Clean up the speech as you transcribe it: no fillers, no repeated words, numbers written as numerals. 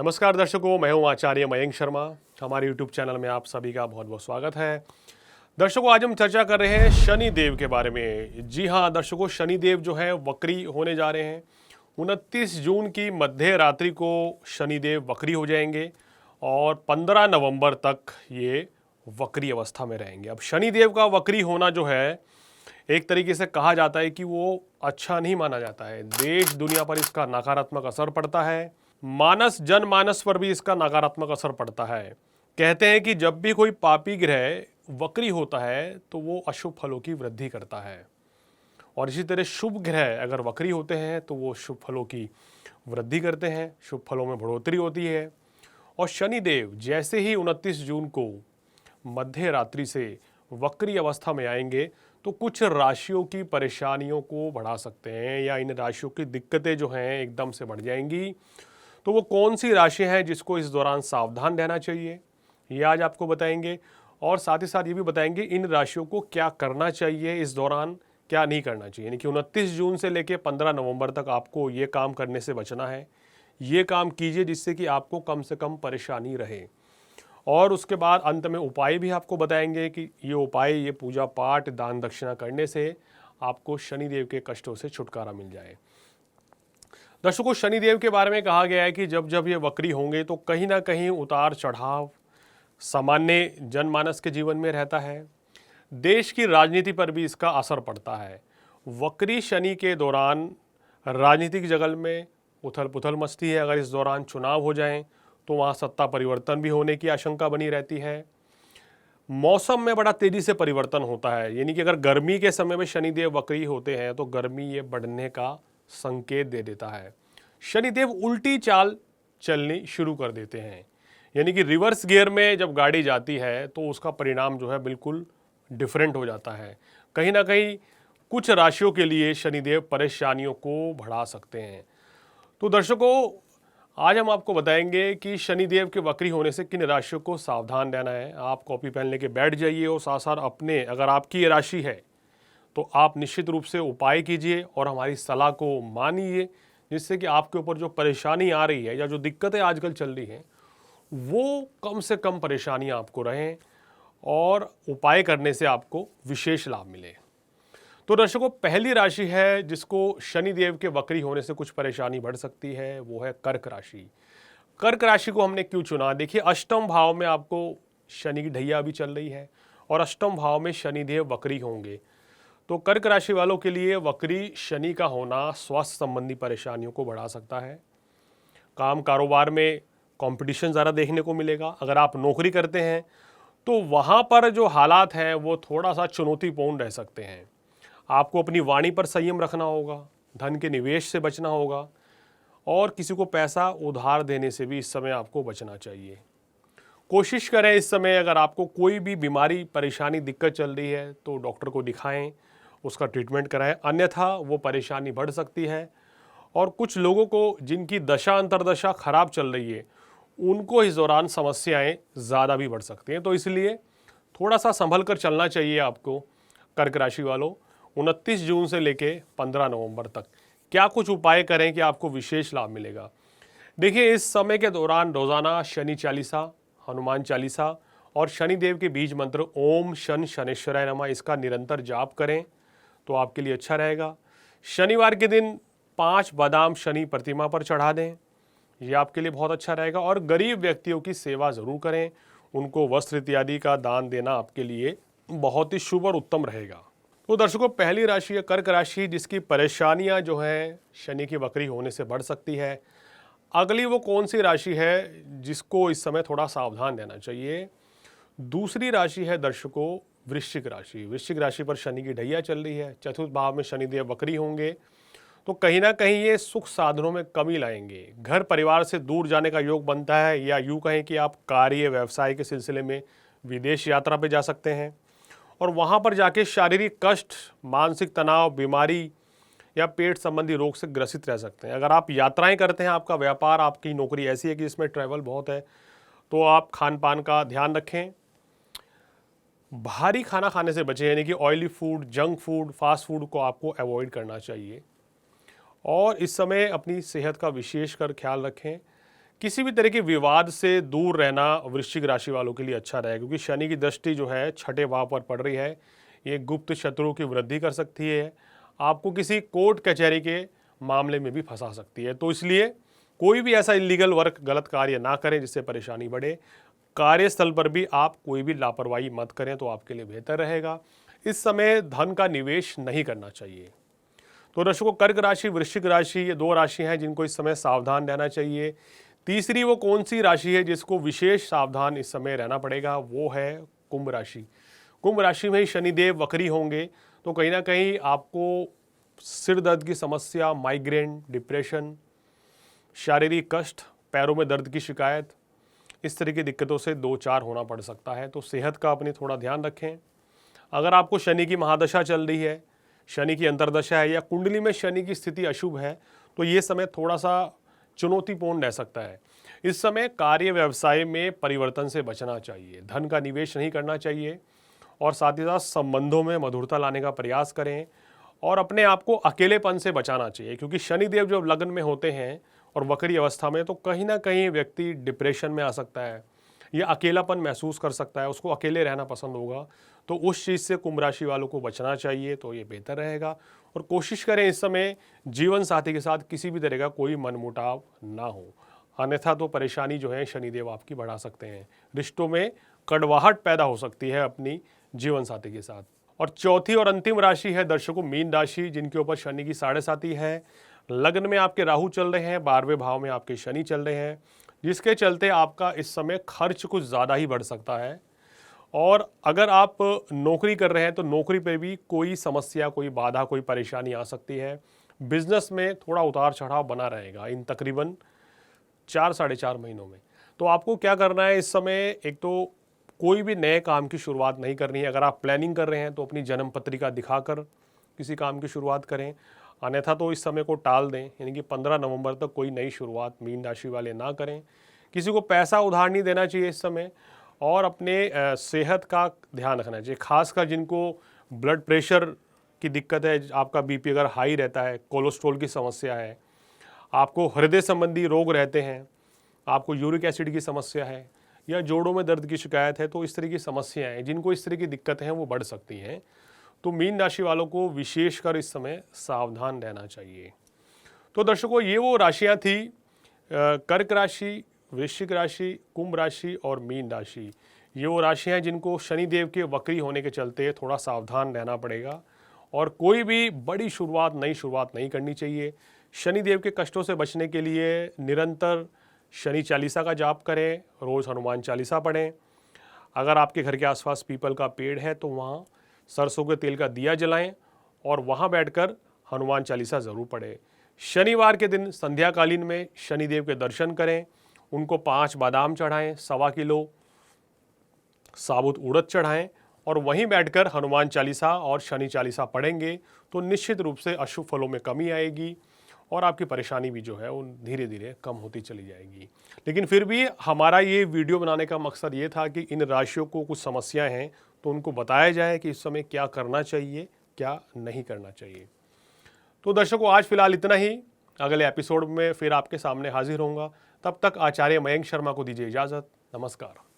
नमस्कार दर्शकों, मैं हूं आचार्य मयंक शर्मा। हमारे YouTube चैनल में आप सभी का बहुत बहुत स्वागत है। दर्शकों, आज हम चर्चा कर रहे हैं शनि देव के बारे में। जी हां दर्शकों, शनि देव जो है वक्री होने जा रहे हैं। 29 जून की मध्य रात्रि को शनि देव वक्री हो जाएंगे और 15 नवंबर तक ये वक्री अवस्था में रहेंगे। अब शनि देव का वक्री होना जो है, एक तरीके से कहा जाता है कि वो अच्छा नहीं माना जाता है। देश दुनिया पर इसका नकारात्मक असर पड़ता है, जनमानस पर भी इसका नकारात्मक असर पड़ता है। कहते हैं कि जब भी कोई पापी ग्रह वक्री होता है तो वो अशुभ फलों की वृद्धि करता है, और इसी तरह शुभ ग्रह अगर वक्री होते हैं तो वो शुभ फलों की वृद्धि करते हैं, शुभ फलों में बढ़ोतरी होती है। और शनिदेव जैसे ही 29 जून को मध्य रात्रि से वक्री अवस्था में आएंगे तो कुछ राशियों की परेशानियों को बढ़ा सकते हैं, या इन राशियों की दिक्कतें जो हैं एकदम से बढ़ जाएंगी। तो वो कौन सी राशि है जिसको इस दौरान सावधान रहना चाहिए, ये आज आपको बताएंगे। और साथ ही साथ ये भी बताएंगे इन राशियों को क्या करना चाहिए इस दौरान, क्या नहीं करना चाहिए। यानी कि 29 जून से लेकर 15 नवंबर तक आपको ये काम करने से बचना है। ये काम कीजिए जिससे कि आपको कम से कम परेशानी रहे। और उसके बाद अंत में उपाय भी आपको बताएंगे कि ये उपाय, ये पूजा पाठ, दान दक्षिणा करने से आपको शनिदेव के कष्टों से छुटकारा मिल जाए। दर्शकों, शनिदेव के बारे में कहा गया है कि जब जब ये वक्री होंगे तो कहीं ना कहीं उतार चढ़ाव सामान्य जनमानस के जीवन में रहता है। देश की राजनीति पर भी इसका असर पड़ता है। वक्री शनि के दौरान राजनीतिक जगत में उथल पुथल मचती है। अगर इस दौरान चुनाव हो जाएं तो वहाँ सत्ता परिवर्तन भी होने की आशंका बनी रहती है। मौसम में बड़ा तेजी से परिवर्तन होता है। यानी कि अगर गर्मी के समय में शनिदेव वक्री होते हैं तो गर्मी ये बढ़ने का संकेत दे देता है। शनिदेव उल्टी चाल चलनी शुरू कर देते हैं, यानी कि रिवर्स गियर में जब गाड़ी जाती है तो उसका परिणाम जो है बिल्कुल डिफरेंट हो जाता है। कहीं ना कहीं कुछ राशियों के लिए शनिदेव परेशानियों को बढ़ा सकते हैं। तो दर्शकों, आज हम आपको बताएंगे कि शनिदेव के वक्री होने से किन राशियों को सावधान रहना है। आप कॉपी पेन लेके बैठ जाइए और साथ साथ अपने, अगर आपकी ये राशि है तो आप निश्चित रूप से उपाय कीजिए और हमारी सलाह को मानिए, जिससे कि आपके ऊपर जो परेशानी आ रही है या जो दिक्कतें आजकल चल रही हैं वो कम से कम परेशानियां आपको रहें और उपाय करने से आपको विशेष लाभ मिले। तो दर्शकों, पहली राशि है जिसको शनिदेव के वक्री होने से कुछ परेशानी बढ़ सकती है, वो है कर्क राशि। कर्क राशि को हमने क्यों चुना? देखिए, अष्टम भाव में आपको शनि की ढैया अभी चल रही है और अष्टम भाव में शनिदेव वक्री होंगे। तो कर्क राशि वालों के लिए वक्री शनि का होना स्वास्थ्य संबंधी परेशानियों को बढ़ा सकता है। काम कारोबार में कंपटीशन ज़्यादा देखने को मिलेगा। अगर आप नौकरी करते हैं तो वहाँ पर जो हालात हैं वो थोड़ा सा चुनौतीपूर्ण रह सकते हैं। आपको अपनी वाणी पर संयम रखना होगा, धन के निवेश से बचना होगा और किसी को पैसा उधार देने से भी इस समय आपको बचना चाहिए। कोशिश करें इस समय, अगर आपको कोई भी बीमारी, परेशानी, दिक्कत चल रही है तो डॉक्टर को दिखाएं, उसका ट्रीटमेंट कराएं, अन्यथा वो परेशानी बढ़ सकती है। और कुछ लोगों को जिनकी दशा अंतर्दशा खराब चल रही है उनको इस दौरान समस्याएं ज़्यादा भी बढ़ सकती हैं। तो इसलिए थोड़ा सा संभल कर चलना चाहिए आपको। कर्क राशि वालों, 29 जून से लेके 15 नवंबर तक क्या कुछ उपाय करें कि आपको विशेष लाभ मिलेगा। देखिए, इस समय के दौरान रोज़ाना शनि चालीसा, हनुमान चालीसा और शनिदेव के बीज मंत्र ओम शन शनेश्वराय नमः, इसका निरंतर जाप करें तो आपके लिए अच्छा रहेगा। शनिवार के दिन 5 बादाम शनि प्रतिमा पर चढ़ा दें, यह आपके लिए बहुत अच्छा रहेगा। और गरीब व्यक्तियों की सेवा ज़रूर करें, उनको वस्त्र इत्यादि का दान देना आपके लिए बहुत ही शुभ और उत्तम रहेगा। तो दर्शकों, पहली राशि है कर्क राशि, जिसकी परेशानियां जो हैं शनि की वक्री होने से बढ़ सकती है। अगली वो कौन सी राशि है जिसको इस समय थोड़ा सावधान रहना चाहिए? दूसरी राशि है दर्शकों वृश्चिक राशि। वृश्चिक राशि पर शनि की ढैया चल रही है, चतुर्थ भाव में शनिदेव वक्री होंगे तो कहीं ना कहीं ये सुख साधनों में कमी लाएंगे। घर परिवार से दूर जाने का योग बनता है, या यूँ कहें कि आप कार्य व्यवसाय के सिलसिले में विदेश यात्रा पर जा सकते हैं और वहाँ पर जाके शारीरिक कष्ट, मानसिक तनाव, बीमारी या पेट संबंधी रोग से ग्रसित रह सकते हैं। अगर आप यात्राएं करते हैं, आपका व्यापार, आपकी नौकरी ऐसी है कि इसमें ट्रैवल बहुत है, तो आप खान पान का ध्यान रखें। भारी खाना खाने से बचें, यानी कि oily food, junk food, fast food को आपको अवॉइड करना चाहिए। और इस समय अपनी सेहत का विशेष कर ख्याल रखें किसी भी तरह के विवाद से दूर रहना वृश्चिक राशि वालों के लिए अच्छा रहेगा, क्योंकि शनि की दृष्टि जो है छठे भाव पर पड़ रही है। ये गुप्त शत्रुओं की वृद्धि कर सकती है, आपको किसी कोर्ट कचहरी के मामले में भी फंसा सकती है। तो इसलिए कोई भी ऐसा इलीगल वर्क, गलत कार्य ना करें जिससे परेशानी बढ़े। कार्यस्थल पर भी आप कोई भी लापरवाही मत करें तो आपके लिए बेहतर रहेगा। इस समय धन का निवेश नहीं करना चाहिए। तो दर्शकों, कर्क राशि, वृश्चिक राशि, ये दो राशि हैं जिनको इस समय सावधान रहना चाहिए। तीसरी वो कौन सी राशि है जिसको विशेष सावधान इस समय रहना पड़ेगा, वो है कुंभ राशि। कुंभ राशि में ही शनिदेव वक्री होंगे, तो कहीं ना कहीं आपको सिर दर्द की समस्या, माइग्रेन, डिप्रेशन, शारीरिक कष्ट, पैरों में दर्द की शिकायत, इस तरह की दिक्कतों से दो चार होना पड़ सकता है। तो सेहत का अपनी थोड़ा ध्यान रखें। अगर आपको शनि की महादशा चल रही है, शनि की अंतर्दशा है, या कुंडली में शनि की स्थिति अशुभ है, तो ये समय थोड़ा सा चुनौतीपूर्ण रह सकता है। इस समय कार्य व्यवसाय में परिवर्तन से बचना चाहिए, धन का निवेश नहीं करना चाहिए, और साथ ही साथ संबंधों में मधुरता लाने का प्रयास करें, और अपने आप को अकेलेपन से बचाना चाहिए, क्योंकि शनिदेव जब लग्न में होते हैं और वक्री अवस्था में, तो कहीं ना कहीं व्यक्ति डिप्रेशन में आ सकता है या अकेलापन महसूस कर सकता है, उसको अकेले रहना पसंद होगा। तो उस चीज़ से कुंभ राशि वालों को बचना चाहिए, तो ये बेहतर रहेगा। और कोशिश करें इस समय जीवन साथी के साथ किसी भी तरह का कोई मनमुटाव ना हो, अन्यथा तो परेशानी जो है शनिदेव आपकी बढ़ा सकते हैं। रिश्तों में कड़वाहट पैदा हो सकती है अपनी जीवन साथी के साथ। और चौथी और अंतिम राशि है दर्शकों मीन राशि, जिनके ऊपर शनि की साढ़े साती है। लग्न में आपके राहु चल रहे हैं, 12वें भाव में आपके शनि चल रहे हैं, जिसके चलते आपका इस समय खर्च कुछ ज़्यादा ही बढ़ सकता है। और अगर आप नौकरी कर रहे हैं तो नौकरी पे भी कोई समस्या, कोई बाधा, कोई परेशानी आ सकती है। बिजनेस में थोड़ा उतार चढ़ाव बना रहेगा इन तकरीबन 4-4.5 महीनों में। तो आपको क्या करना है इस समय, एक तो कोई भी नए काम की शुरुआत नहीं करनी है। अगर आप प्लानिंग कर रहे हैं तो अपनी जन्म पत्रिका दिखाकर किसी काम की शुरुआत करें, अन्यथा तो इस समय को टाल दें, यानी कि 15 नवंबर तक कोई नई शुरुआत मीन राशि वाले ना करें। किसी को पैसा उधार नहीं देना चाहिए इस समय, और अपने सेहत का ध्यान रखना चाहिए, खासकर जिनको ब्लड प्रेशर की दिक्कत है, आपका बीपी अगर हाई रहता है, कोलेस्ट्रॉल की समस्या है, आपको हृदय संबंधी रोग रहते हैं, आपको यूरिक एसिड की समस्या है, या जोड़ों में दर्द की शिकायत है, तो इस तरह की समस्याएं, जिनको इस तरह की दिक्कतें हैं वो बढ़ सकती हैं। तो मीन राशि वालों को विशेषकर इस समय सावधान रहना चाहिए। तो दर्शकों, ये वो राशियां थी, कर्क राशि, वृश्चिक राशि, कुंभ राशि और मीन राशि। ये वो राशियां हैं जिनको शनिदेव के वक्री होने के चलते थोड़ा सावधान रहना पड़ेगा, और कोई भी बड़ी शुरुआत, नई शुरुआत नहीं करनी चाहिए। शनिदेव के कष्टों से बचने के लिए निरंतर शनि चालीसा का जाप करें, रोज़ हनुमान चालीसा पढ़ें। अगर आपके घर के आसपास पीपल का पेड़ है तो वहाँ सरसों के तेल का दिया जलाएं और वहाँ बैठकर हनुमान चालीसा ज़रूर पढ़ें। शनिवार के दिन संध्याकालीन में शनिदेव के दर्शन करें, उनको 5 बादाम चढ़ाएं, 1.25 किलो साबुत उड़द चढ़ाएं, और वहीं बैठकर हनुमान चालीसा और शनि चालीसा पढ़ेंगे तो निश्चित रूप से अशुभ फलों में कमी आएगी, और आपकी परेशानी भी जो है वो धीरे धीरे कम होती चली जाएगी। लेकिन फिर भी हमारा ये वीडियो बनाने का मकसद ये था कि इन राशियों को कुछ समस्याएं हैं तो उनको बताया जाए कि इस समय क्या करना चाहिए, क्या नहीं करना चाहिए। तो दर्शकों, आज फिलहाल इतना ही। अगले एपिसोड में फिर आपके सामने हाजिर होऊंगा। तब तक आचार्य मयंक शर्मा को दीजिए इजाज़त। नमस्कार।